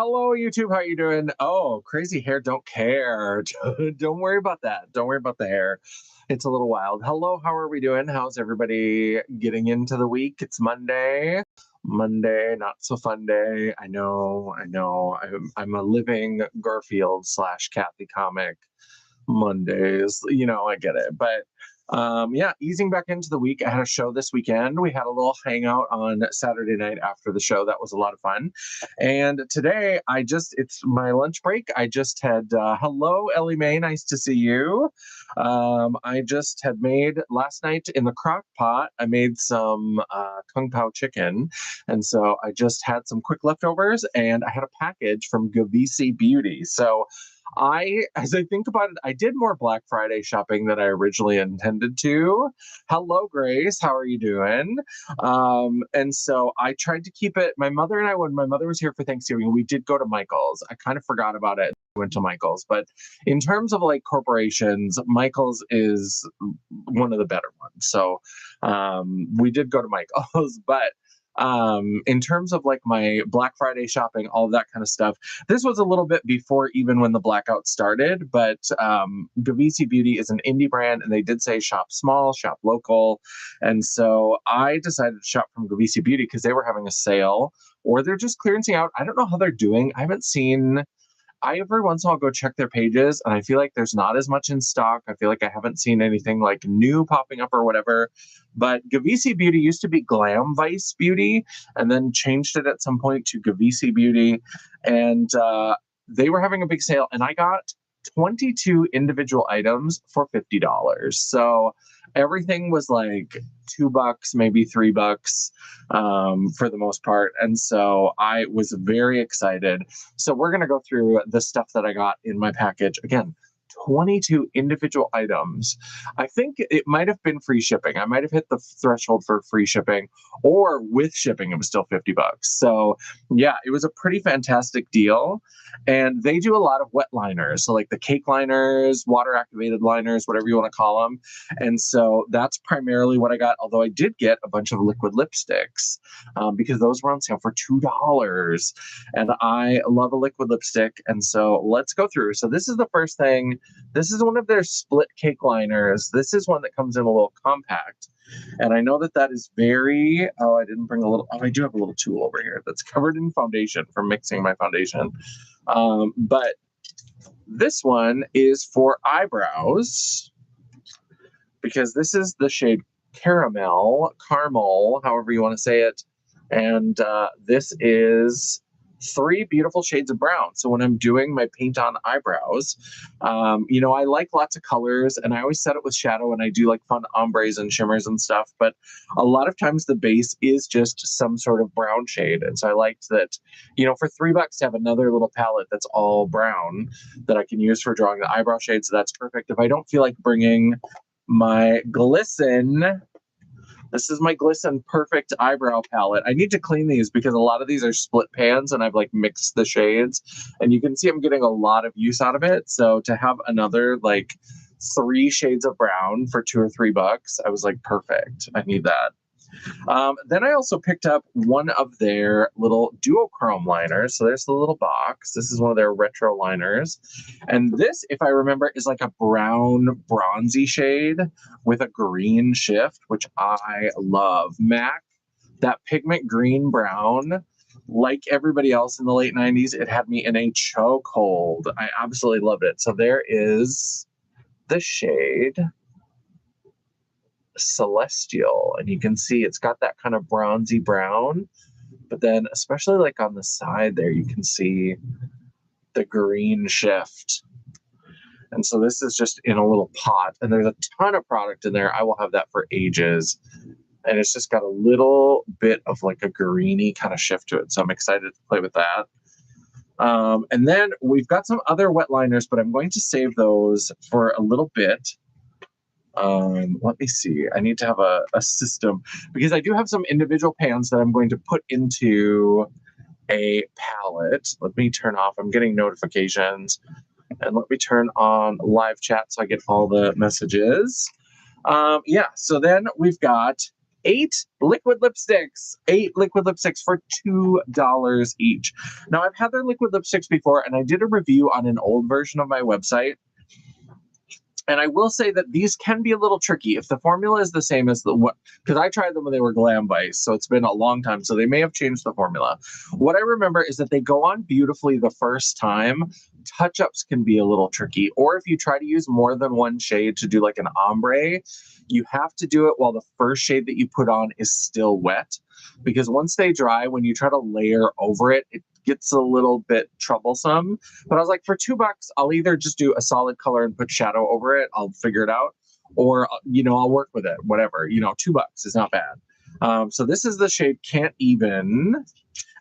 Hello, YouTube. How you doing? Oh, crazy hair. Don't care. Don't worry about that. Don't worry about the hair. It's a little wild. Hello. How are we doing? How's everybody getting into the week? It's Monday. Monday, not so fun day. I know. I know. I'm a living Garfield slash Kathy comic. Mondays. I get it. But yeah, easing back into the week. I had a show this weekend. We had a little hangout on Saturday night after the show. That was a lot of fun. And today it's my lunch break. I just had, hello, Ellie Mae. Nice to see you. I just had made last night in the crock pot, I made some Kung Pao chicken. And so I just had some quick leftovers and I had a package from Gavissi Beauty. So as I think about it, I did more Black Friday shopping than I originally intended to. Hello, Grace. How are you doing? And so I tried to keep it. My mother and I, when my mother was here for Thanksgiving, we did go to Michael's. I kind of forgot about it. Went to Michael's, but in terms of like corporations, Michael's is one of the better ones. So we did go to Michael's, but in terms of like my Black Friday shopping, all of that kind of stuff, this was a little bit before even when the blackout started. But Gavissi Beauty is an indie brand, and they did say shop small, shop local. And so I decided to shop from Gavissi Beauty because they were having a sale, or they're just clearancing out. I don't know how they're doing. I every once in a while go check their pages, and I feel like there's not as much in stock. I feel like I haven't seen anything like new popping up or whatever. But Gavissi Beauty used to be Glam Vice Beauty, and then changed it at some point to Gavissi Beauty. And they were having a big sale, and I got 22 individual items for $50. So everything was like $2, maybe $3 for the most part. And so I was very excited. So we're going to go through the stuff that I got in my package. Again, 22 individual items. I think it might have been free shipping. I might have hit the threshold for free shipping, or with shipping, it was still $50. So yeah, it was a pretty fantastic deal. And they do a lot of wet liners. So like the cake liners, water activated liners, whatever you want to call them. And so that's primarily what I got. Although I did get a bunch of liquid lipsticks because those were on sale for $2. And I love a liquid lipstick. And so let's go through. So this is the first thing. This is one of their split cake liners. This is one that comes in a little compact. And I know that is very, I didn't bring a little, I do have a little tool over here that's covered in foundation for mixing my foundation. But this one is for eyebrows because this is the shade caramel, however you want to say it. And this is 3 beautiful shades of brown. So when I'm doing my paint on eyebrows, I like lots of colors, and I always set it with shadow, and I do like fun ombres and shimmers and stuff. But a lot of times the base is just some sort of brown shade. And so I liked that, for $3 to have another little palette that's all brown that I can use for drawing the eyebrow shade. So that's perfect. If I don't feel like bringing my Glisten, this is my Glisten Perfect Eyebrow Palette. I need to clean these because a lot of these are split pans, and I've like mixed the shades, and you can see I'm getting a lot of use out of it. So to have another like 3 shades of brown for $2 or $3, I was like, perfect. I need that. Then I also picked up one of their little duochrome liners. So there's the little box. This is one of their retro liners. And this, if I remember, is like a brown bronzy shade with a green shift, which I love. MAC, that pigment green brown, like everybody else in the late 90s, it had me in a chokehold. I absolutely loved it. So there is the shade Celestial, and you can see it's got that kind of bronzy brown, but then especially like on the side there, you can see the green shift. And so this is just in a little pot, and there's a ton of product in there. I will have that for ages. And it's just got a little bit of like a greeny kind of shift to it. So I'm excited to play with that. And then we've got some other wet liners, but I'm going to save those for a little bit. Let me see. I need to have a system because I do have some individual pans that I'm going to put into a palette. Let me turn off. I'm getting notifications, and let me turn on live chat so I get all the messages. Yeah. So then we've got 8 liquid lipsticks. 8 liquid lipsticks for $2 each. Now, I've had their liquid lipsticks before, and I did a review on an old version of my website. And I will say that these can be a little tricky if the formula is the same as the what, because I tried them when they were Glam Vice, so it's been a long time. So they may have changed the formula. What I remember is that they go on beautifully the first time. Touch ups can be a little tricky, or if you try to use more than one shade to do like an ombre, you have to do it while the first shade that you put on is still wet. Because once they dry, when you try to layer over it, it gets a little bit troublesome. But I was like, for $2, I'll either just do a solid color and put shadow over it. I'll figure it out, or I'll work with it. Whatever. $2 is not bad. So this is the shade Can't Even,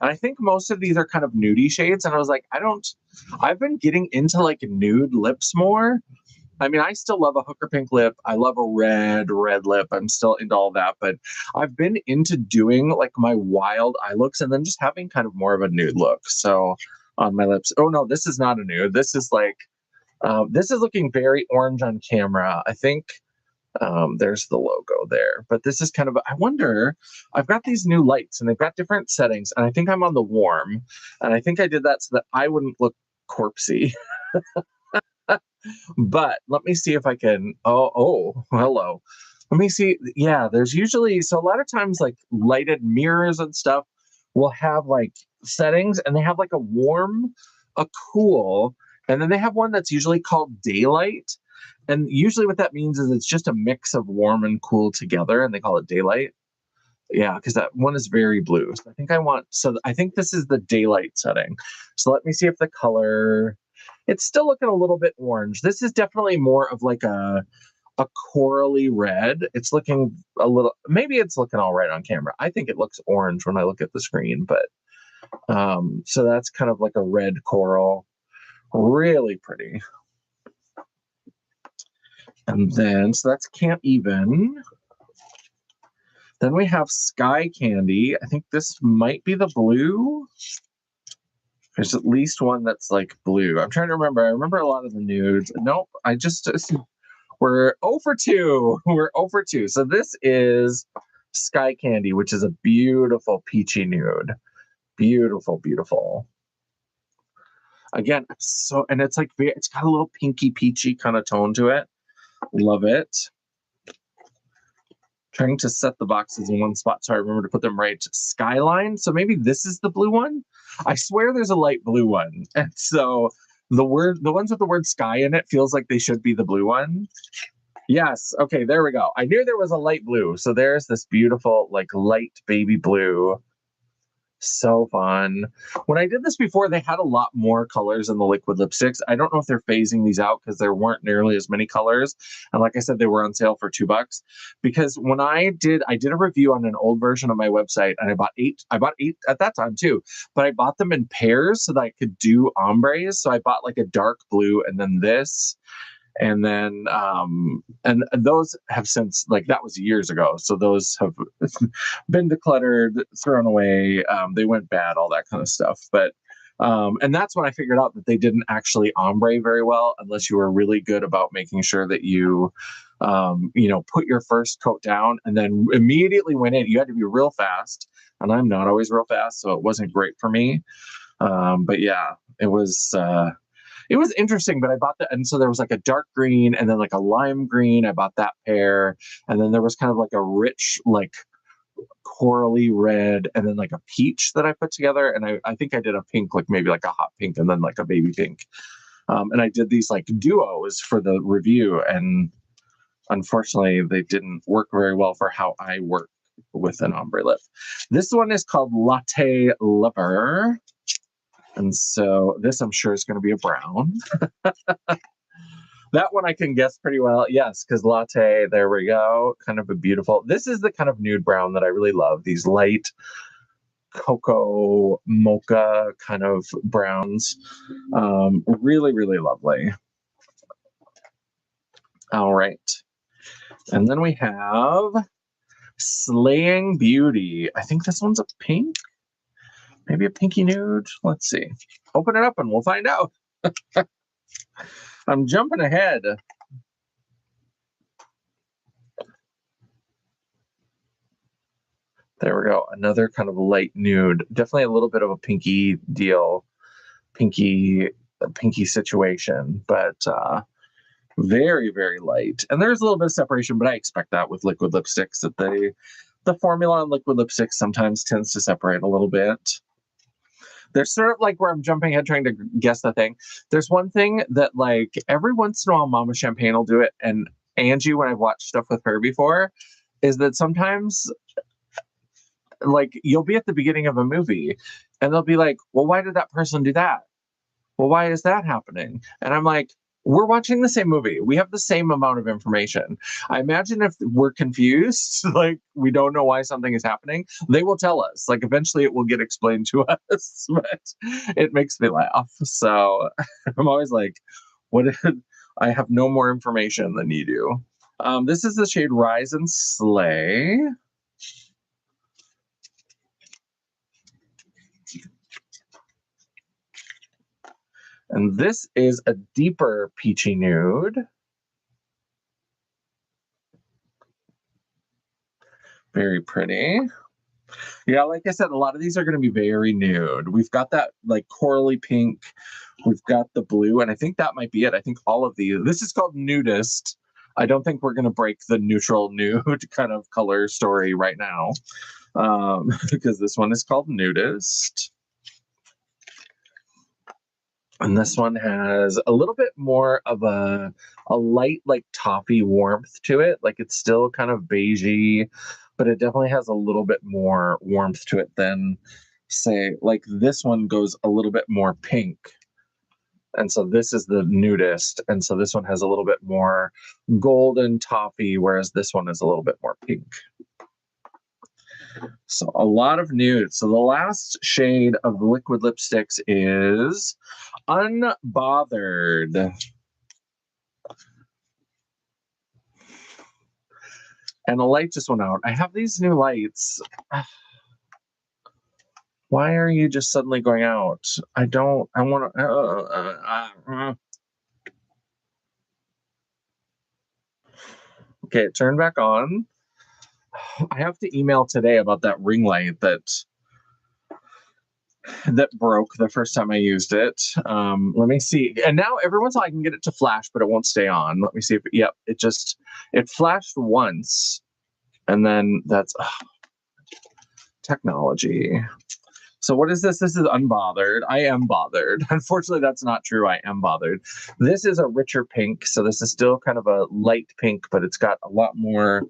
and I think most of these are kind of nudie shades. And I was like, I've been getting into like nude lips more. I mean, I still love a hooker pink lip. I love a red lip. I'm still into all that, but I've been into doing like my wild eye looks and then just having kind of more of a nude look. So on my lips. Oh no, this is not a nude. This is like, this is looking very orange on camera. I think there's the logo there, but this is kind of, I wonder, I've got these new lights and they've got different settings, and I think I'm on the warm, and I think I did that so that I wouldn't look corpsey. But let me see if I can. Oh, hello. Let me see. Yeah, there's usually, so a lot of times like lighted mirrors and stuff will have like settings, and they have like a warm, a cool, and then they have one that's usually called daylight. And usually what that means is it's just a mix of warm and cool together, and they call it daylight. Yeah, because that one is very blue. So I think this is the daylight setting. So let me see if the color, it's still looking a little bit orange. This is definitely more of like a corally red. It's looking a little, maybe it's looking all right on camera. I think it looks orange when I look at the screen, but so that's kind of like a red coral. Really pretty. And then, so that's Can't Even. Then we have Sky Candy. I think this might be the blue. There's at least one that's like blue. I'm trying to remember. I remember a lot of the nudes. Nope. We're 0 for 2. We're 0 for 2. So this is Sky Candy, which is a beautiful peachy nude. Beautiful, beautiful. Again, and it's like, it's got a little pinky peachy kind of tone to it. Love it. Trying to set the boxes in one spot so I remember to put them right. Skyline. So maybe this is the blue one. I swear there's a light blue one. And so the ones with the word sky in it feels like they should be the blue one. Yes. Okay, there we go. I knew there was a light blue. So there's this beautiful, like light baby blue. So fun. When I did this before, they had a lot more colors in the liquid lipsticks. I don't know if they're phasing these out because there weren't nearly as many colors. And like I said, they were on sale for $2. Because when I did a review on an old version of my website, and I bought 8. I bought 8 at that time too, but I bought them in pairs so that I could do ombres. So I bought like a dark blue and then this. And then and those have since, like, that was years ago, so those have been decluttered, thrown away, they went bad, all that kind of stuff. But and that's when I figured out that they didn't actually ombre very well unless you were really good about making sure that you put your first coat down and then immediately went in. You had to be real fast, and I'm not always real fast, so it wasn't great for me. But yeah, it was interesting. But I bought that, and so there was like a dark green and then like a lime green. I bought that pair, and then there was kind of like a rich, like corally red, and then like a peach that I put together. And I think I did a pink, like maybe like a hot pink, and then like a baby pink. And I did these like duos for the review, and unfortunately, they didn't work very well for how I work with an ombre lip. This one is called Latte Lover. And so this, I'm sure, is going to be a brown. That one I can guess pretty well. Yes, because latte, there we go. Kind of a beautiful. This is the kind of nude brown that I really love. These light cocoa mocha kind of browns. Really, really lovely. All right. And then we have Slaying Beauty. I think this one's a pink. Maybe a pinky nude. Let's see. Open it up and we'll find out. I'm jumping ahead. There we go. Another kind of light nude. Definitely a little bit of a pinky deal, pinky, pinky situation, but very, very light. And there's a little bit of separation, but I expect that with liquid lipsticks that the formula on liquid lipsticks sometimes tends to separate a little bit. There's sort of like where I'm jumping ahead trying to guess the thing. There's one thing that like every once in a while Mama Champagne will do it, and Angie, when I've watched stuff with her before, is that sometimes like you'll be at the beginning of a movie and they'll be like, well, why did that person do that? Well, why is that happening? And I'm like, we're watching the same movie. We have the same amount of information. I imagine if we're confused, like we don't know why something is happening, they will tell us. Like eventually it will get explained to us, but it makes me laugh. So I'm always like, what if I have no more information than you do? This is the shade Rise and Slay. And this is a deeper peachy nude. Very pretty. Yeah, like I said, a lot of these are going to be very nude. We've got that like corally pink. We've got the blue, and I think that might be it. I think all of these. This is called nudist. I don't think we're going to break the neutral nude kind of color story right now, because this one is called nudist. And this one has a little bit more of a light, like toffee warmth to it. Like it's still kind of beigey, but it definitely has a little bit more warmth to it than, say, like this one goes a little bit more pink. And so this is the nudist. And so this one has a little bit more golden toffee, whereas this one is a little bit more pink. So a lot of nude. So the last shade of liquid lipsticks is Unbothered. And the light just went out. I have these new lights. Why are you just suddenly going out? I want to. Okay, turn back on. I have to email today about that ring light that broke the first time I used it. Let me see. And now every once in a while I can get it to flash, but it won't stay on. Let me see if yep, it flashed once, and then that's technology. So what is this? This is Unbothered. I am bothered. Unfortunately, that's not true. I am bothered. This is a richer pink. So this is still kind of a light pink, but it's got a lot more.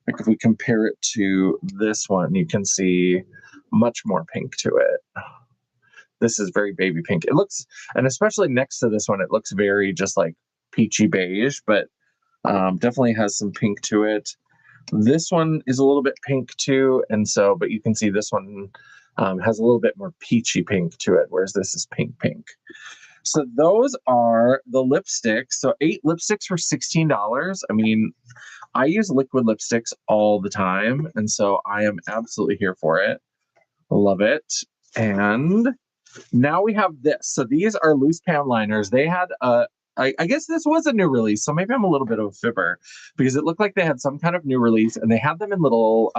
Like if we compare it to this one, you can see much more pink to it. This is very baby pink. It looks, and especially next to this one, it looks very just like peachy beige, but definitely has some pink to it. This one is a little bit pink too, and so, but you can see this one has a little bit more peachy pink to it, whereas this is pink pink. So those are the lipsticks. So 8 lipsticks for $16. I mean, I use liquid lipsticks all the time, and so I am absolutely here for it. Love it. And now we have this. So these are loose pan liners. They had I guess this was a new release, so maybe I'm a little bit of a fibber because it looked like they had some kind of new release, and they had them in little.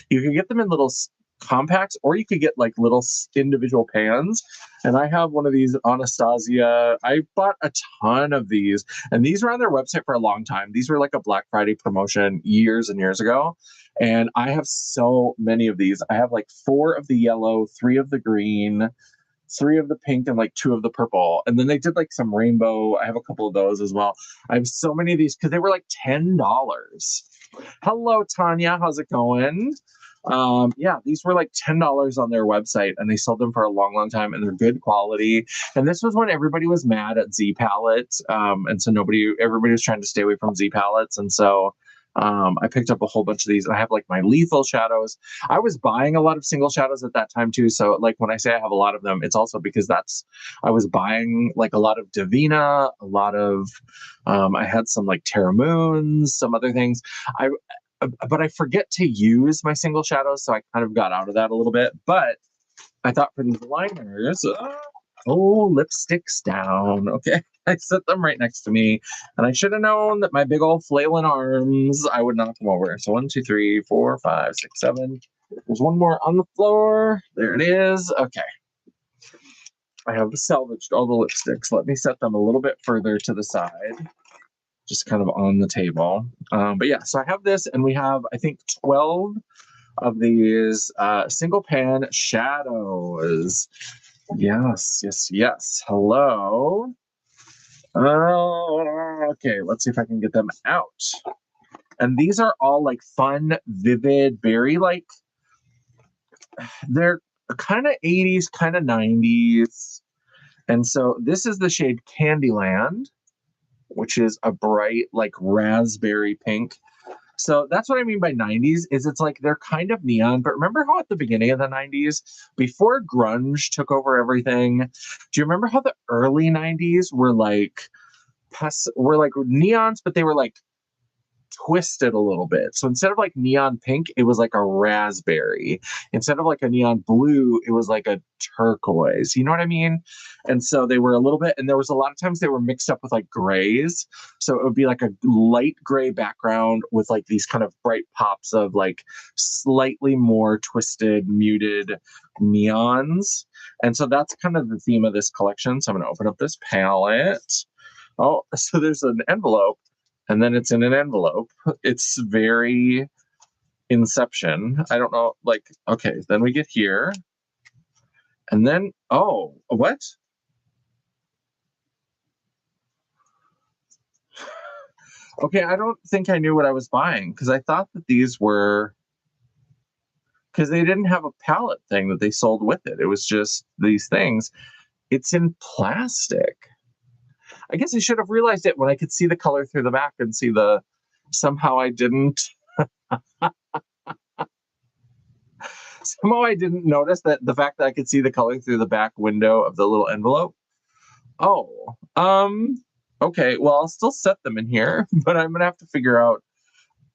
You could get them in little compacts, or you could get like little individual pans. And I have one of these Anastasia. I bought a ton of these, and these were on their website for a long time. These were like a Black Friday promotion years and years ago. And I have so many of these. I have like 4 of the yellow, 3 of the green, 3 of the pink, and like 2 of the purple. And then they did like some rainbow. I have a couple of those as well. I have so many of these because they were like $10. Hello, Tanya. How's it going? Yeah, these were like $10 on their website, and they sold them for a long, long time, and they're good quality. And this was when everybody was mad at Z palettes, and so everybody was trying to stay away from Z palettes, and so I picked up a whole bunch of these. And I have like my lethal shadows. I was buying a lot of single shadows at that time too. So like when I say I have a lot of them, it's also because I was buying like a lot of Davina, a lot of I had some like Terra Moons, some other things. But I forget to use my single shadows, so I kind of got out of that a little bit. But I thought for these liners, lipsticks down. Okay. I set them right next to me, and I should have known that my big old flailing arms, I would knock them over. So 1, 2, 3, 4, 5, 6, 7, There's one more on the floor. There it is. Okay. I have salvaged all the lipsticks. Let me set them a little bit further to the side, just kind of on the table. But yeah, so I have this, and we have, I think, 12 of these single pan shadows. Yes, yes, yes. Hello. Okay, let's see if I can get them out. And these are all like fun, vivid, very like, they're kind of 80s, kind of 90s. And so this is the shade Candyland, which is a bright, like raspberry pink. So that's what I mean by 90s is it's like they're kind of neon, but remember how at the beginning of the 90s, before grunge took over everything, do you remember how the early 90s were like neons, but they were like twisted a little bit. So instead of like neon pink, it was like a raspberry. Instead of like a neon blue, it was like a turquoise. You know what I mean? And so they were a little bit, and there was a lot of times they were mixed up with like grays. So it would be like a light gray background with like these kind of bright pops of like slightly more twisted, muted neons. And so that's kind of the theme of this collection. So I'm going to open up this palette. Oh, so there's an envelope. And then it's in an envelope. It's very Inception. I don't know, like, okay, then we get here. And then, oh, what? Okay, I don't think I knew what I was buying because I thought that these were, because they didn't have a palette thing that they sold with it. It was just these things. It's in plastic. I guess I should have realized it when I could see the color through the back and see the, somehow I didn't. Somehow I didn't notice that the fact that I could see the color through the back window of the little envelope. Oh, okay. Well, I'll still set them in here, but I'm gonna have to figure out.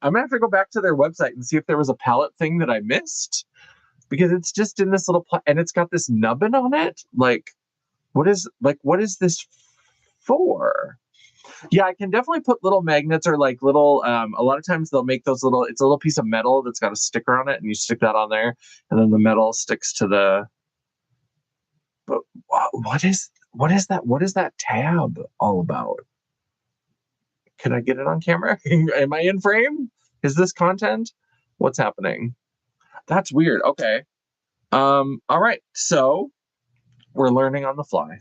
I'm gonna have to go back to their website and see if there was a palette thing that I missed, because it's just in this little and it's got this nubbin on it. What is this for? Yeah, I can definitely put little magnets or like little, a lot of times they'll make those little, it's a little piece of metal that's got a sticker on it, and you stick that on there, and then the metal sticks to the, but what is that? What is that tab all about? Can I get it on camera? Am I in frame? Is this content? What's happening? That's weird. Okay. All right. So we're learning on the fly.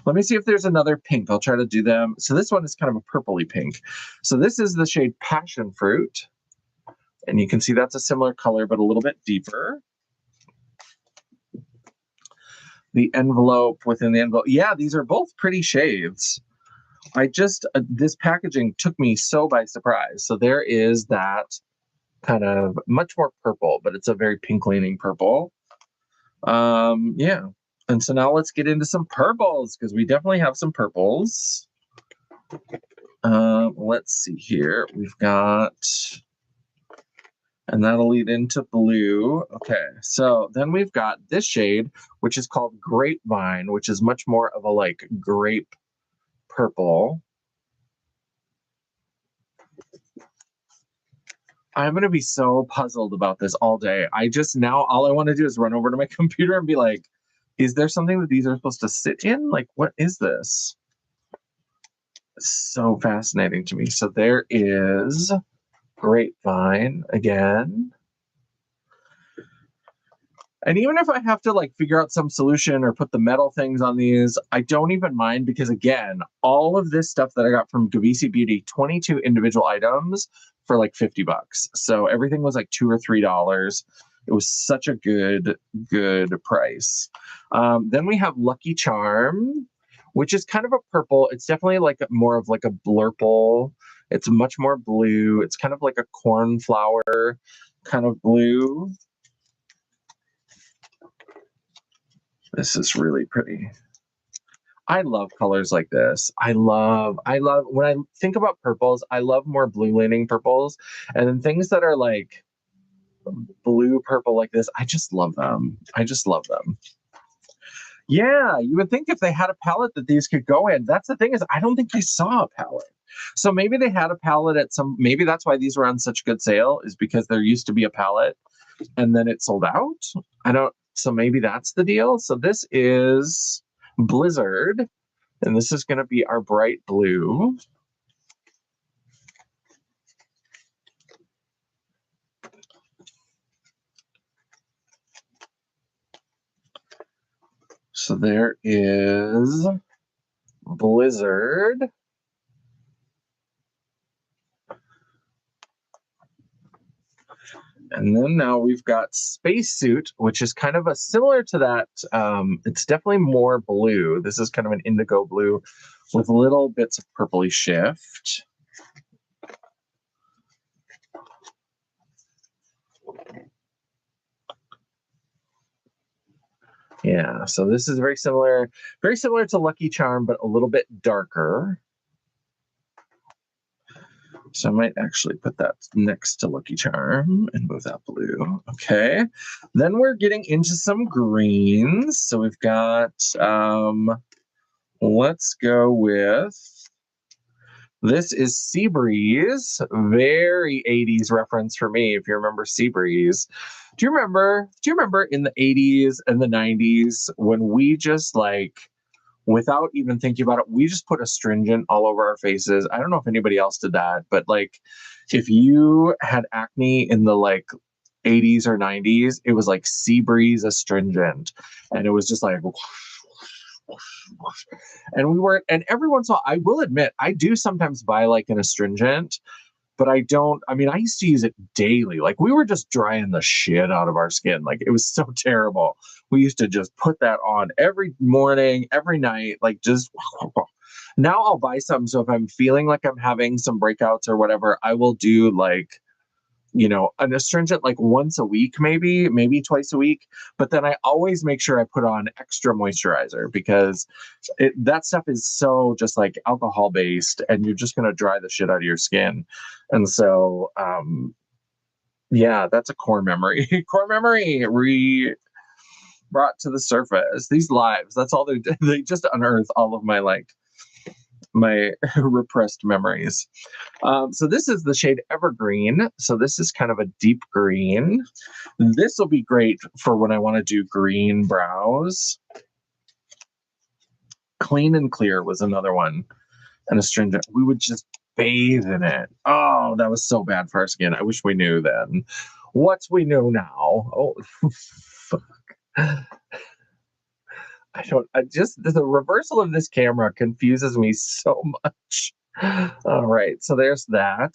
Let me see if there's another pink. I'll try to do them. So this one is kind of a purpley pink. So this is the shade Passion Fruit. And you can see that's a similar color, but a little bit deeper. The envelope within the envelope. Yeah, these are both pretty shades. This packaging took me so by surprise. So there is that kind of much more purple, but it's a very pink leaning purple. Yeah. And so now let's get into some purples, because we definitely have some purples. Let's see here. We've got, and that'll lead into blue. Okay, so then we've got this shade, which is called Grapevine, which is much more of a like grape purple. I'm going to be so puzzled about this all day. Now all I want to do is run over to my computer and be like, is there something that these are supposed to sit in? Like, what is this? It's so fascinating to me. So there is Grapevine again. And even if I have to like figure out some solution or put the metal things on these, I don't even mind, because again, all of this stuff that I got from Gavissi Beauty, 22 individual items for like $50. So everything was like $2 or $3. It was such a good price. Then we have Lucky Charm, which is kind of a purple. It's definitely like more of like a blurple. It's much more blue. It's kind of like a cornflower kind of blue. This is really pretty. I love colors like this. I love when I think about purples, I love more blue leaning purples, and then things that are like blue purple like this, I just love them. Yeah, you would think if they had a palette that these could go in. That's the thing, is I don't think I saw a palette. So maybe they had a palette maybe that's why these were on such good sale, is because there used to be a palette and then it sold out. So maybe that's the deal. So this is Blizzard, and this is going to be our bright blue. So there is Blizzard. And then now we've got Spacesuit, which is kind of a similar to that. It's definitely more blue. This is kind of an indigo blue with little bits of purpley shift. Yeah, so this is very similar to Lucky Charm, but a little bit darker. So I might actually put that next to Lucky Charm and move that blue. Okay. Then we're getting into some greens. So we've got, let's go with, this is Seabreeze. Very 80s reference for me, if you remember Seabreeze. Do you remember in the 80s and the 90s when we just like, without even thinking about it, we just put astringent all over our faces? I don't know if anybody else did that, but like if you had acne in the like 80s or 90s, it was like Seabreeze astringent. And it was just like, and we were, and every once in a while, I will admit, I do sometimes buy like an astringent, but I don't, I mean, I used to use it daily. Like we were just drying the shit out of our skin. Like it was so terrible. We used to just put that on every morning, every night, like just now I'll buy some. So if I'm feeling like I'm having some breakouts or whatever, I will do like, you know, an astringent like once a week, maybe twice a week. But then I always make sure I put on extra moisturizer because that stuff is so just like alcohol based and you're just going to dry the shit out of your skin. And so, yeah, that's a core memory. Core memory brought to the surface. These lives, that's all they just unearth all of my like my repressed memories. So this is the shade Evergreen. So this is kind of a deep green. This will be great for when I want to do green brows. Clean and Clear was another one. And astringent. We would just bathe in it. Oh, that was so bad for our skin. I wish we knew then. What we know now. Oh, fuck. The reversal of this camera confuses me so much. All right, so there's that.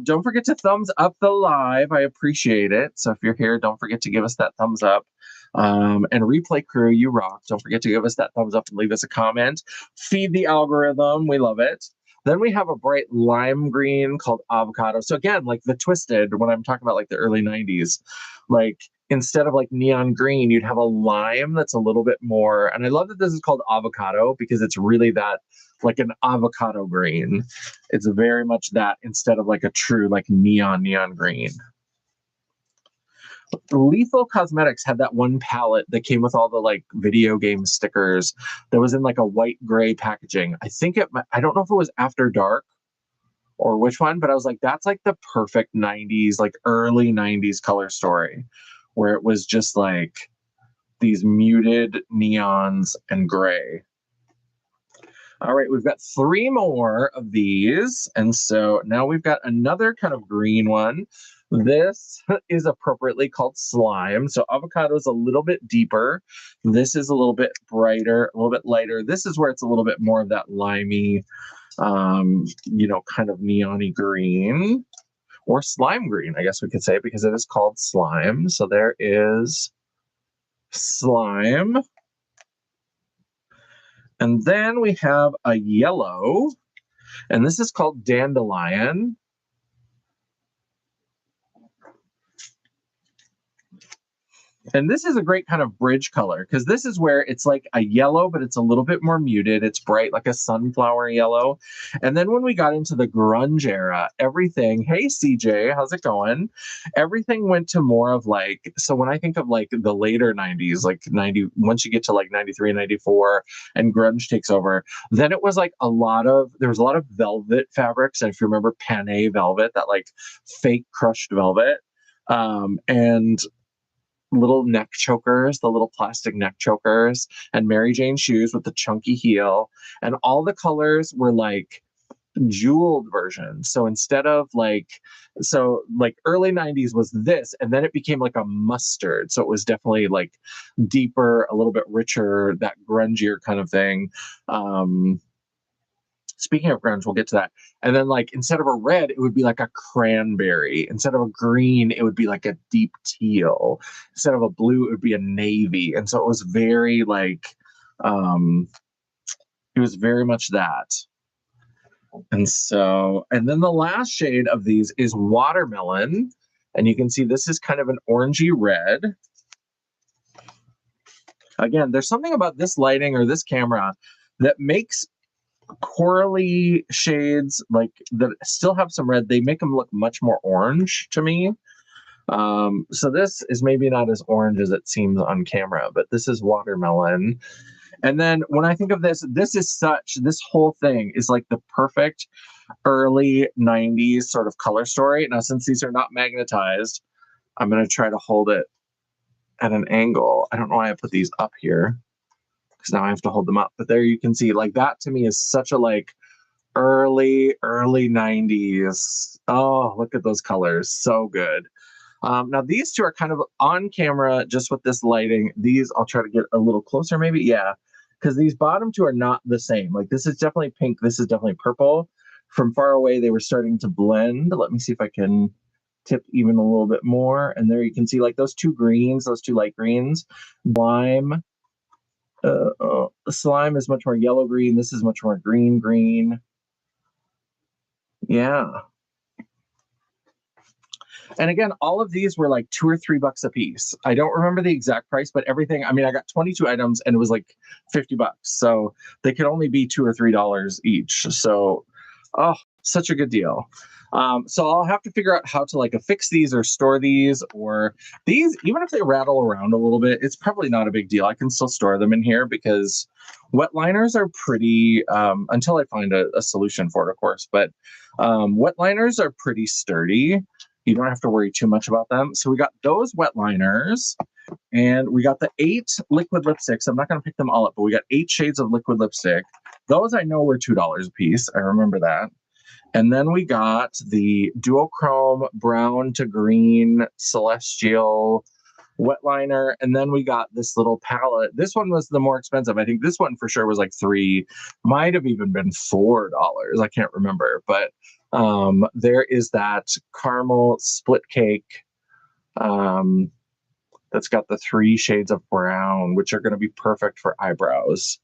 Don't forget to thumbs up the live. I appreciate it. So if you're here, don't forget to give us that thumbs up. And Replay Crew, you rock. Don't forget to give us that thumbs up and leave us a comment. Feed the algorithm. We love it. Then we have a bright lime green called Avocado. So again, like the Twisted, when I'm talking about like the early 90s, like instead of like neon green, you'd have a lime that's a little bit more. And I love that this is called Avocado because it's really that like an avocado green. It's very much that instead of like a true like neon green. Lethal Cosmetics had that one palette that came with all the like video game stickers that was in like a white gray packaging. I don't know if it was After Dark or which one, but I was like, that's like the perfect 90s, like early 90s color story where it was just like these muted neons and gray. All right, we've got 3 more of these. And so now we've got another kind of green one. This is appropriately called Slime. So Avocado is a little bit deeper. This is a little bit brighter, a little bit lighter. This is where it's a little bit more of that limey, kind of neon-y green. Or slime green, I guess we could say, because it is called Slime. So there is Slime. And then we have a yellow, and this is called Dandelion. And this is a great kind of bridge color because this is where it's like a yellow, but it's a little bit more muted. It's bright, like a sunflower yellow. And then when we got into the grunge era, everything, hey CJ, how's it going? Everything went to more of like, so when I think of like the later 90s, like 90, once you get to like 93, 94 and grunge takes over, then it was like there was a lot of velvet fabrics. And if you remember Panay velvet, that like fake crushed velvet. And little neck chokers, the little plastic neck chokers, and Mary Jane shoes with the chunky heel. And all the colors were like jeweled versions. So instead of like early 90s was this, and then it became like a mustard. So it was definitely like deeper, a little bit richer, that grungier kind of thing. Um, Speaking of grunge, we'll get to that. And then, like, instead of a red, it would be like a cranberry. Instead of a green, it would be like a deep teal. Instead of a blue, it would be a navy. And so it was very um, it was very much that. And then the last shade of these is watermelon. And you can see this is kind of an orangey red. Again, there's something about this lighting or this camera that makes corally shades like that still have some red. They make them look much more orange to me. So this is maybe not as orange as it seems on camera, but this is watermelon. And then when I think of this, this whole thing is like the perfect early 90s sort of color story. Now, since these are not magnetized, I'm going to try to hold it at an angle. I don't know why I put these up here because now I have to hold them up. But there you can see, like, that to me is such a like early 90s. Oh, look at those colors. So good. Now these two are kind of on camera just with this lighting. These I'll try to get a little closer maybe. Yeah, because these bottom two are not the same. Like this is definitely pink. This is definitely purple. From far away, they were starting to blend. Let me see if I can tip even a little bit more. And there you can see like those two greens, those two light greens. Lime. The slime is much more yellow green. This is much more green. Yeah. And again, all of these were like $2 or $3 a piece. I don't remember the exact price, but everything, I mean, I got 22 items and it was like $50. So they could only be $2 or $3 each. So, oh, such a good deal. So I'll have to figure out how to like affix these or store these, or these, even if they rattle around a little bit, it's probably not a big deal. I can still store them in here because wet liners are pretty, until I find a solution for it, of course, but wet liners are pretty sturdy. You don't have to worry too much about them. So we got those wet liners, and we got the 8 liquid lipsticks. I'm not going to pick them all up, but we got 8 shades of liquid lipstick. Those I know were $2 a piece. I remember that. And then we got the duochrome brown to green celestial wet liner. And then we got this little palette. This one was the more expensive. I think this one for sure was like $3, might have even been $4. I can't remember. But there is that caramel split cake that's got the 3 shades of brown, which are going to be perfect for eyebrows.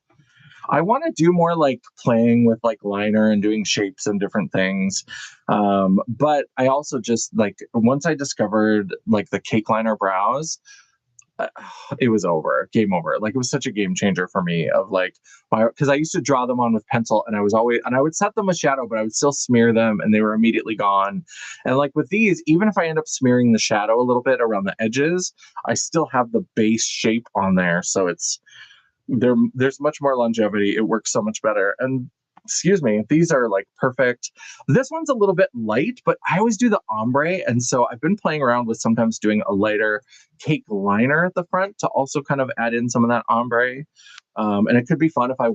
I want to do more like playing with like liner and doing shapes and different things. But I also just like, once I discovered like the cake liner brows, it was over, game over. Like it was such a game changer for me of like, because I used to draw them on with pencil and I would set them with shadow, but I would still smear them and they were immediately gone. And like with these, even if I end up smearing the shadow a little bit around the edges, I still have the base shape on there. So there's much more longevity. It works so much better. And excuse me, these are like perfect. This one's a little bit light, but I always do the ombre. And so I've been playing around with sometimes doing a lighter cake liner at the front to also kind of add in some of that ombre. And it could be fun if I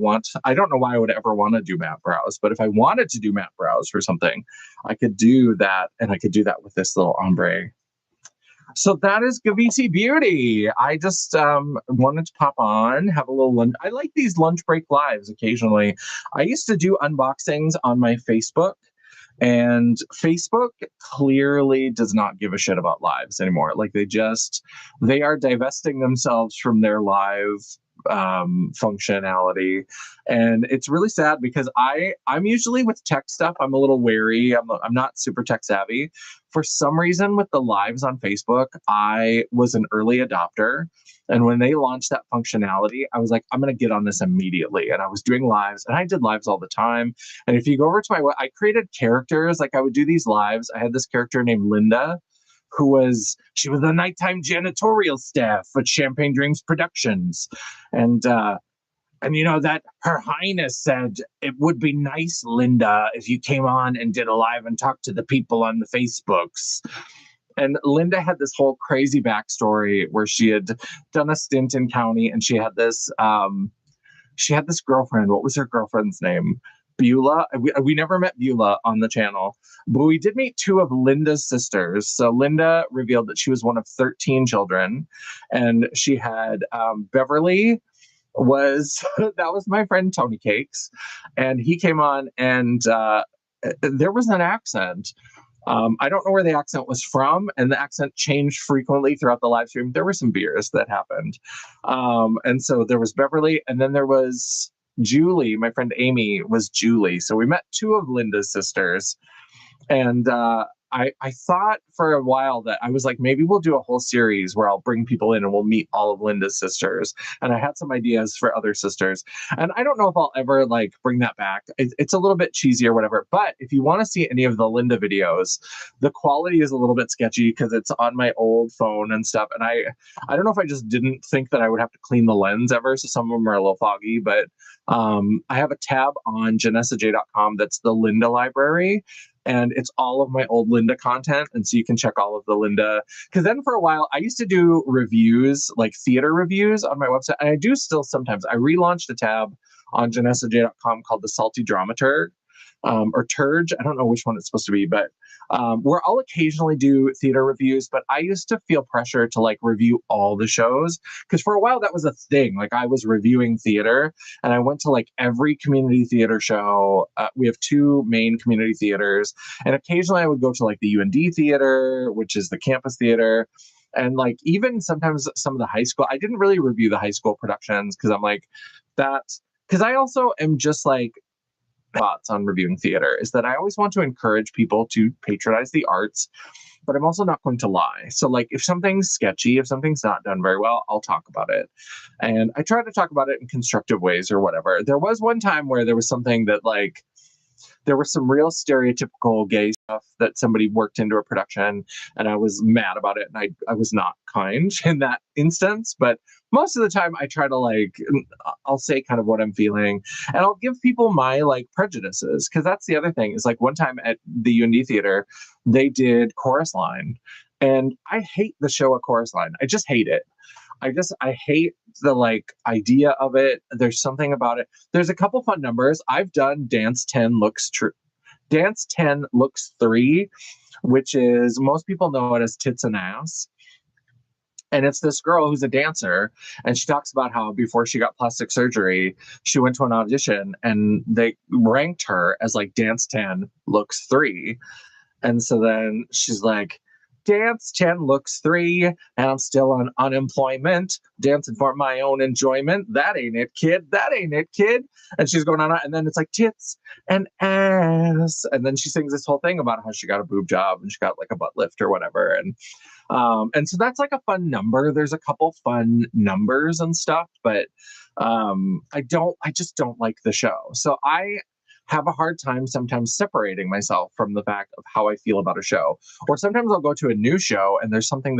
don't know why I would ever want to do matte brows, but if I wanted to do matte brows for something, I could do that. And I could do that with this little ombre. So that is Gavissi Beauty. I just wanted to pop on, have a little lunch. I like these lunch break lives occasionally. I used to do unboxings on my Facebook, and Facebook clearly does not give a shit about lives anymore. Like they are divesting themselves from their live functionality, and it's really sad because I'm usually with tech stuff, I'm a little wary. I'm not super tech savvy. For some reason with the lives on Facebook, I was an early adopter, and when they launched that functionality, I was like, I'm going to get on this immediately. And I was doing lives, and I did lives all the time. And if you go over to I created characters. Like I would do these lives. I had this character named Linda, she was the nighttime janitorial staff at Champagne Dreams Productions. And you know that Her Highness said it would be nice, Linda, if you came on and did a live and talked to the people on the Facebooks. And Linda had this whole crazy backstory where she had done a stint in county, and she had this girlfriend. What was her girlfriend's name? Beulah. We never met Beulah on the channel, but we did meet two of Linda's sisters. So Linda revealed that she was one of 13 children, and she had Beverly was that was my friend Tony Cakes, and he came on, and there was an accent. I don't know where the accent was from, and the accent changed frequently throughout the live stream. There were some beers that happened. And so there was Beverly, and then there was Julie. My friend Amy was Julie. So we met two of Linda's sisters. And I thought for a while that I was like, maybe we'll do a whole series where I'll bring people in and we'll meet all of Linda's sisters. And I had some ideas for other sisters. And I don't know if I'll ever like bring that back. It's a little bit cheesy or whatever. But if you want to see any of the Linda videos, the quality is a little bit sketchy because it's on my old phone and stuff. And I don't know if I just didn't think that I would have to clean the lens ever. So some of them are a little foggy. But I have a tab on janessaj.com that's the Linda library, and it's all of my old Linda content. And so you can check all of the Linda, because then for a while I used to do reviews, like theater reviews on my website. And I do still sometimes. I relaunched a tab on janessaj.com called the Salty Dramaturg, or Turge. I don't know which one it's supposed to be, but where I'll occasionally do theater reviews. But I used to feel pressure to like review all the shows, because for a while that was a thing. Like I was reviewing theater, and I went to like every community theater show. We have two main community theaters, and occasionally I would go to like the UND theater, which is the campus theater. And like even sometimes some of the high school, I didn't really review the high school productions because I'm like, that's because I also am just like, thoughts on reviewing theater is that I always want to encourage people to patronize the arts, but I'm also not going to lie. So like if something's sketchy, if something's not done very well, I'll talk about it. And I try to talk about it in constructive ways or whatever. There was one time where there was something that like, there was some real stereotypical gay stuff that somebody worked into a production, and I was mad about it, and I was not kind in that instance. But most of the time I try to like, I'll say kind of what I'm feeling, and I'll give people my like prejudices, because that's the other thing is like one time at the UND theater they did Chorus Line, and I hate the show A Chorus Line. I just hate it. I hate the like idea of it. There's something about it. There's a couple fun numbers. I've done Dance 10 Looks True. Dance 10 Looks 3, which is most people know it as Tits and Ass. And it's this girl who's a dancer, and she talks about how before she got plastic surgery, she went to an audition and they ranked her as like Dance 10 Looks 3. And so then she's like, Dance 10 Looks 3, and I'm still on unemployment, dancing for my own enjoyment. That ain't it, kid. That ain't it, kid. And she's going on, and then it's like tits and ass. And then she sings this whole thing about how she got a boob job and she got like a butt lift or whatever. And so that's like a fun number. There's a couple fun numbers and stuff, but I just don't like the show. So I have a hard time sometimes separating myself from the fact of how I feel about a show. Or sometimes I'll go to a new show and there's something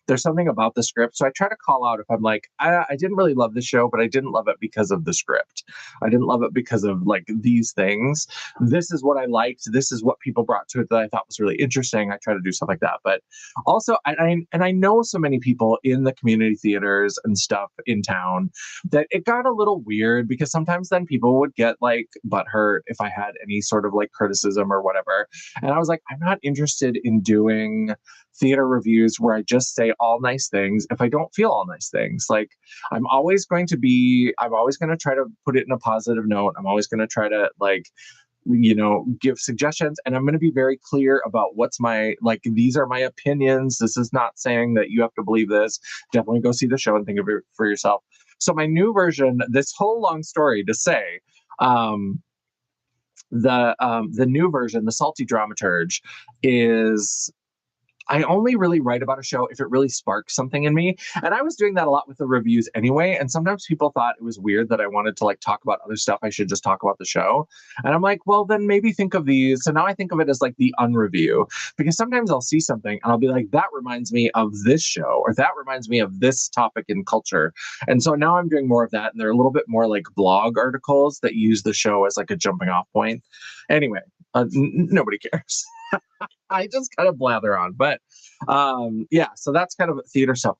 there's something about the script. So I try to call out if I'm like, I didn't really love the show, but I didn't love it because of the script. I didn't love it because of like these things. This is what I liked. This is what people brought to it that I thought was really interesting. I try to do stuff like that. But also, I know so many people in the community theaters and stuff in town that it got a little weird, because sometimes then people would get like butthurt if I had any sort of like criticism or whatever. And I was like, I'm not interested in doing theater reviews where I just say all nice things if I don't feel all nice things. Like I'm always going to try to put it in a positive note. I'm always going to try to like, give suggestions, and I'm going to be very clear about what's these are my opinions. This is not saying that you have to believe this. Definitely go see the show and think of it for yourself. So my new version, this whole long story to say, the new version, the Salty Dramaturge, is I only really write about a show if it really sparks something in me. And I was doing that a lot with the reviews anyway. And sometimes people thought it was weird that I wanted to like talk about other stuff. I should just talk about the show. And I'm like, well, then maybe think of these. So now I think of it as like the unreview, because sometimes I'll see something and I'll be like, that reminds me of this show, or that reminds me of this topic in culture. And so now I'm doing more of that. And they're a little bit more like blog articles that use the show as like a jumping off point. Anyway, nobody cares. I just kind of blather on. But yeah, so that's kind of theater stuff.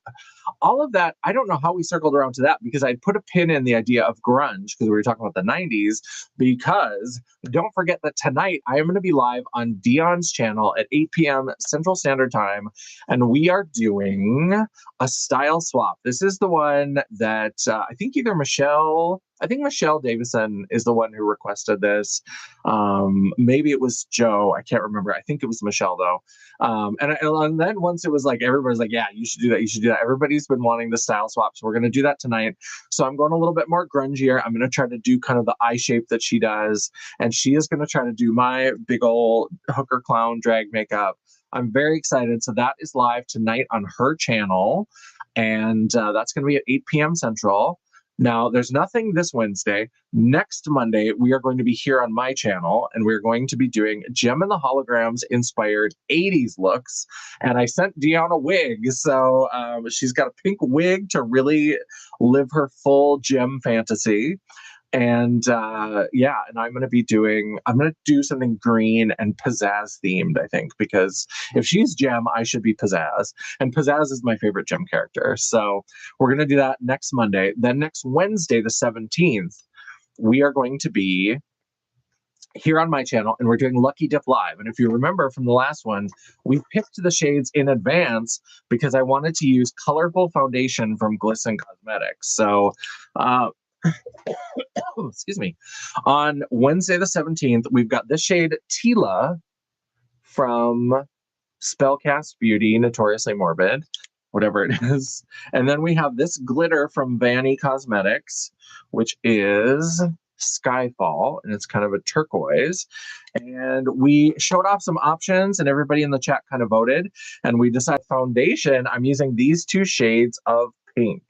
All of that, I don't know how we circled around to that because I'd put a pin in the idea of grunge because we were talking about the 90s. Because don't forget that tonight I am going to be live on Dion's channel at 8 p.m. Central Standard Time, and we are doing a style swap. This is the one that I think Michelle Davison is the one who requested this. Maybe it was Joe. I can't remember. I think it was Michelle though. And then once it was like, everybody's like, yeah, you should do that. You should do that. Everybody's been wanting the style swap. So we're going to do that tonight. So I'm going a little bit more grungier. I'm going to try to do kind of the eye shape that she does. And she is going to try to do my big old hooker clown drag makeup. I'm very excited. So that is live tonight on her channel. And that's going to be at 8 p.m. Central. Now, there's nothing this Wednesday. Next Monday, we are going to be here on my channel, and we're going to be doing Gem and the Holograms inspired 80s looks. And I sent Dion a wig, so she's got a pink wig to really live her full Gem fantasy. And yeah, and I'm going to do something green and pizzazz themed, I think, because if she's Gem, I should be pizzazz. And pizzazz is my favorite Gem character. So we're going to do that next Monday. Then next Wednesday, the 17th, we are going to be here on my channel, and we're doing Lucky Dip Live. And if you remember from the last one, we picked the shades in advance because I wanted to use colorful foundation from Glisten Cosmetics. So excuse me. On Wednesday the 17th, we've got this shade Tila from Spellcast Beauty, Notoriously Morbid, whatever it is. And then we have this glitter from Vanny Cosmetics, which is Skyfall, and it's kind of a turquoise. And we showed off some options, and everybody in the chat kind of voted. And we decided foundation, I'm using these two shades of pink.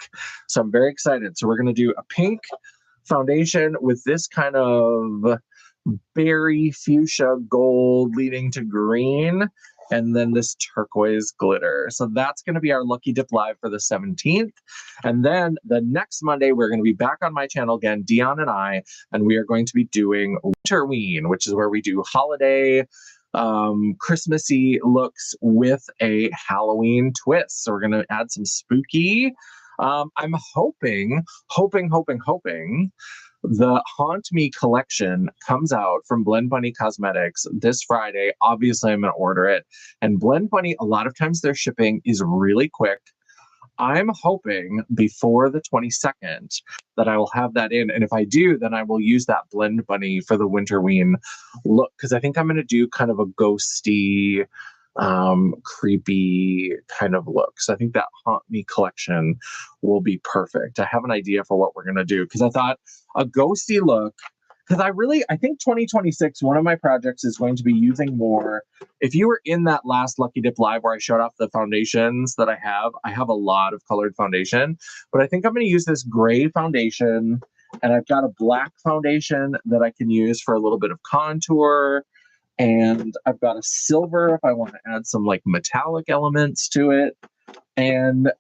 So I'm very excited. So we're going to do a pink foundation with this kind of berry fuchsia gold leading to green, and then this turquoise glitter. So that's going to be our Lucky Dip Live for the 17th. And then the next Monday, we're going to be back on my channel again, Dion and I, and we are going to be doing Winterween, which is where we do holiday Christmassy looks with a Halloween twist. So we're going to add some spooky. I'm hoping the Haunt Me collection comes out from Blend Bunny Cosmetics this Friday. Obviously, I'm going to order it. And Blend Bunny, a lot of times their shipping is really quick. I'm hoping before the 22nd that I will have that in. And if I do, then I will use that Blend Bunny for the Winterween look, because I think I'm going to do kind of a ghosty, creepy kind of look. So I think that Haunt Me collection will be perfect. I have an idea for what we're going to do, because I thought a ghosty look, because I think 2026, one of my projects is going to be using more. If you were in that last Lucky Dip Live where I showed off the foundations that I have a lot of colored foundation, but I think I'm going to use this gray foundation, and I've got a black foundation that I can use for a little bit of contour. And I've got a silver if I want to add some like metallic elements to it. And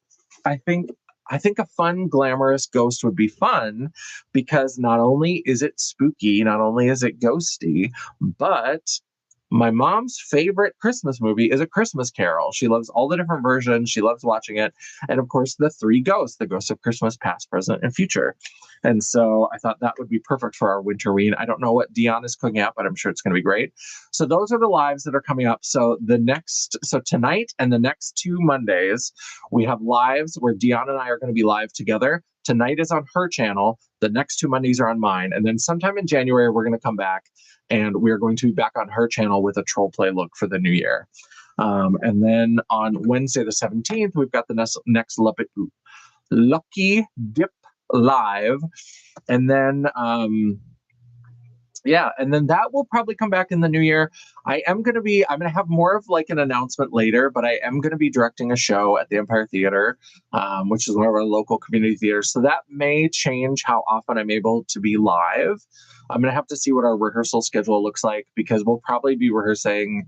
I think a fun, glamorous ghost would be fun, because not only is it spooky, not only is it ghosty, but my mom's favorite Christmas movie is A Christmas Carol. She loves all the different versions. She loves watching it. And of course, the three ghosts, the ghosts of Christmas past, present, and future. And so I thought that would be perfect for our Winterween. I don't know what Dion is cooking up, but I'm sure it's going to be great. So those are the lives that are coming up. So tonight and the next 2 Mondays, we have lives where Dion and I are going to be live together. Tonight is on her channel. The next 2 Mondays are on mine. And then sometime in January, we're going to come back, and we're going to be back on her channel with a troll play look for the new year. And then on Wednesday, the 17th, we've got the next Lucky Dip Live. And then, yeah, and then that will probably come back in the new year. I'm going to have more of like an announcement later, but I am going to be directing a show at the Empire Theater, which is one of our local community theaters. So that may change how often I'm able to be live. I'm going to have to see what our rehearsal schedule looks like, because we'll probably be rehearsing.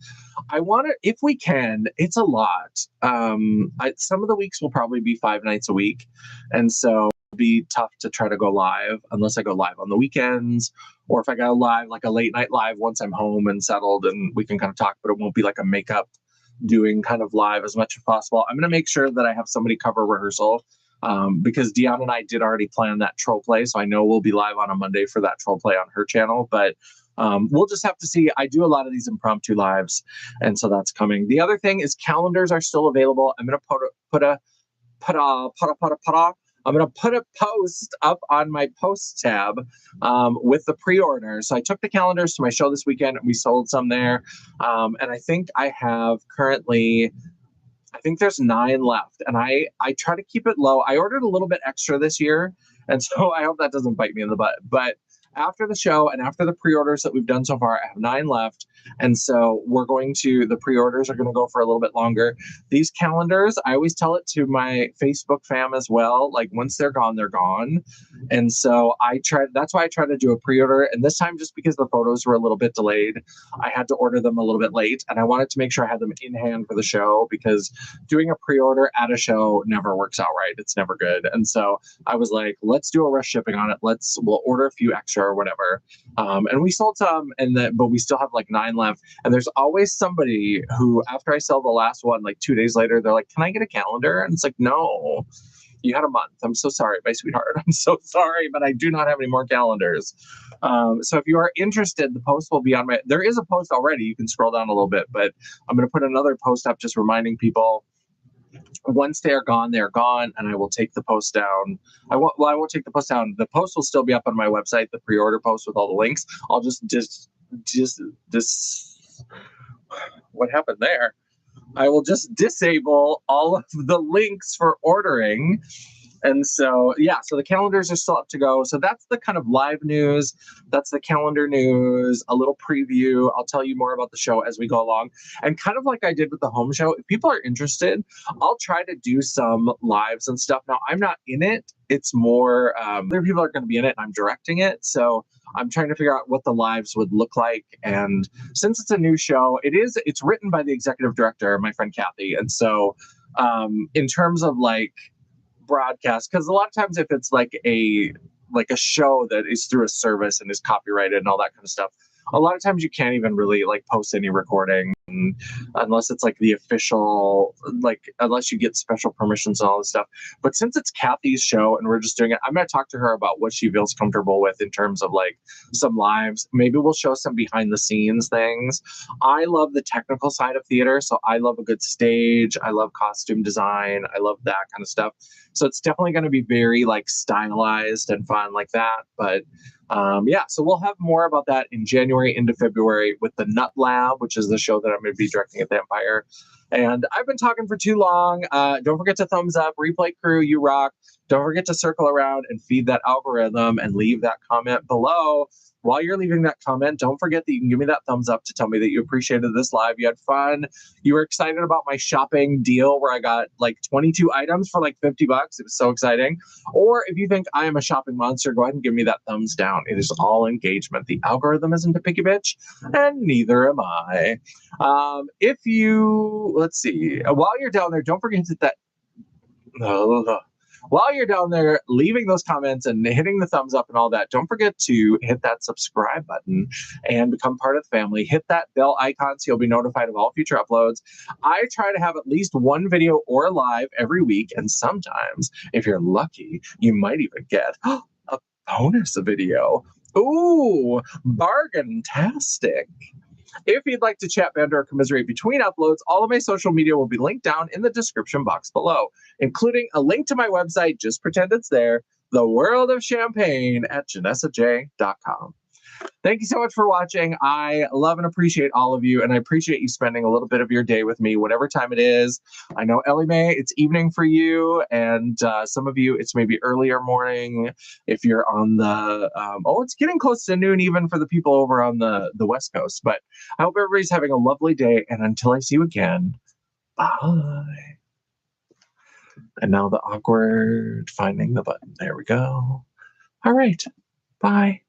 I want to, if we can, it's a lot. Some of the weeks will probably be 5 nights a week. And so be tough to try to go live unless I go live on the weekends, or if I go live like a late night live once I'm home and settled and we can kind of talk, but it won't be like a makeup doing kind of live as much as possible. I'm going to make sure that I have somebody cover rehearsal, because Deanna and I did already plan that troll play. So I know we'll be live on a Monday for that troll play on her channel, but we'll just have to see. I do a lot of these impromptu lives, and so that's coming. The other thing is calendars are still available. I'm going to put a I'm going to put a post up on my post tab with the pre-order. So I took the calendars to my show this weekend and we sold some there. And I think I have currently, I think there's 9 left, and I try to keep it low. I ordered a little bit extra this year, and so I hope that doesn't bite me in the butt. But after the show and after the pre-orders that we've done so far, I have 9 left, and so the pre-orders are going to go for a little bit longer. These calendars, I always tell it to my Facebook fam as well. Like once they're gone, they're gone, and so that's why I try to do a pre-order. And this time, just because the photos were a little bit delayed, I had to order them a little bit late, and I wanted to make sure I had them in hand for the show, because doing a pre-order at a show never works out right. It's never good. And so I was like, let's do a rush shipping on it. We'll order a few extra or whatever. And we sold some, but we still have like 9 left. And there's always somebody who, after I sell the last one, like 2 days later, they're like, can I get a calendar? And it's like, no, you had a month. I'm so sorry, my sweetheart. I'm so sorry, but I do not have any more calendars. So if you are interested, the post will be there is a post already. You can scroll down a little bit, but I'm going to put another post up just reminding people, once they are gone, and I will take the post down. I won't take the post down. The post will still be up on my website, the pre-order post with all the links. I'll just what happened there? I will just disable all of the links for ordering. And so, yeah, so the calendars are still up to go. So that's the kind of live news. That's the calendar news, a little preview. I'll tell you more about the show as we go along. And kind of like I did with the home show, if people are interested, I'll try to do some lives and stuff. Now, I'm not in it. It's more, other people are going to be in it, and I'm directing it. So I'm trying to figure out what the lives would look like. And since it's a new show, it's written by the executive director, my friend Kathy. And so in terms of like broadcast, because a lot of times if it's like a show that is through a service and is copyrighted and all that kind of stuff, a lot of times you can't even really like post any recording unless it's like the official, like unless you get special permissions and all this stuff. But since it's Kathy's show and we're just doing it, I'm going to talk to her about what she feels comfortable with in terms of like some lives. Maybe we'll show some behind the scenes things. I love the technical side of theater, so I love a good stage. I love costume design. I love that kind of stuff. So it's definitely going to be very like stylized and fun like that. But yeah, so we'll have more about that in January into February with the Nut Lab, which is the show that I'm going to be directing at the Empire. And I've been talking for too long. Don't forget to thumbs up, Replay Crew, you rock. Don't forget to circle around and feed that algorithm and leave that comment below. While you're leaving that comment, don't forget that you can give me that thumbs up to tell me that you appreciated this live. You had fun. You were excited about my shopping deal where I got like 22 items for like $50. It was so exciting. Or if you think I am a shopping monster, go ahead and give me that thumbs down. It is all engagement. The algorithm isn't a picky bitch, and neither am I. Let's see, while you're down there, don't forget to hit that. While you're down there leaving those comments and hitting the thumbs up and all that, don't forget to hit that subscribe button and become part of the family. Hit that bell icon so you'll be notified of all future uploads. I try to have at least one video or live every week, and sometimes, if you're lucky, you might even get a bonus video. Ooh, bargain-tastic. If you'd like to chat, banter, or commiserate between uploads, all of my social media will be linked down in the description box below, including a link to my website, just pretend it's there, The World of Champagne at JanessaJ.com. Thank you so much for watching. I love and appreciate all of you, and I appreciate you spending a little bit of your day with me, whatever time it is. I know, Ellie Mae, it's evening for you, and some of you, it's maybe earlier morning if you're on the, it's getting close to noon even for the people over on the West Coast. But I hope everybody's having a lovely day, and until I see you again, bye. And now the awkward finding the button. There we go. All right. Bye.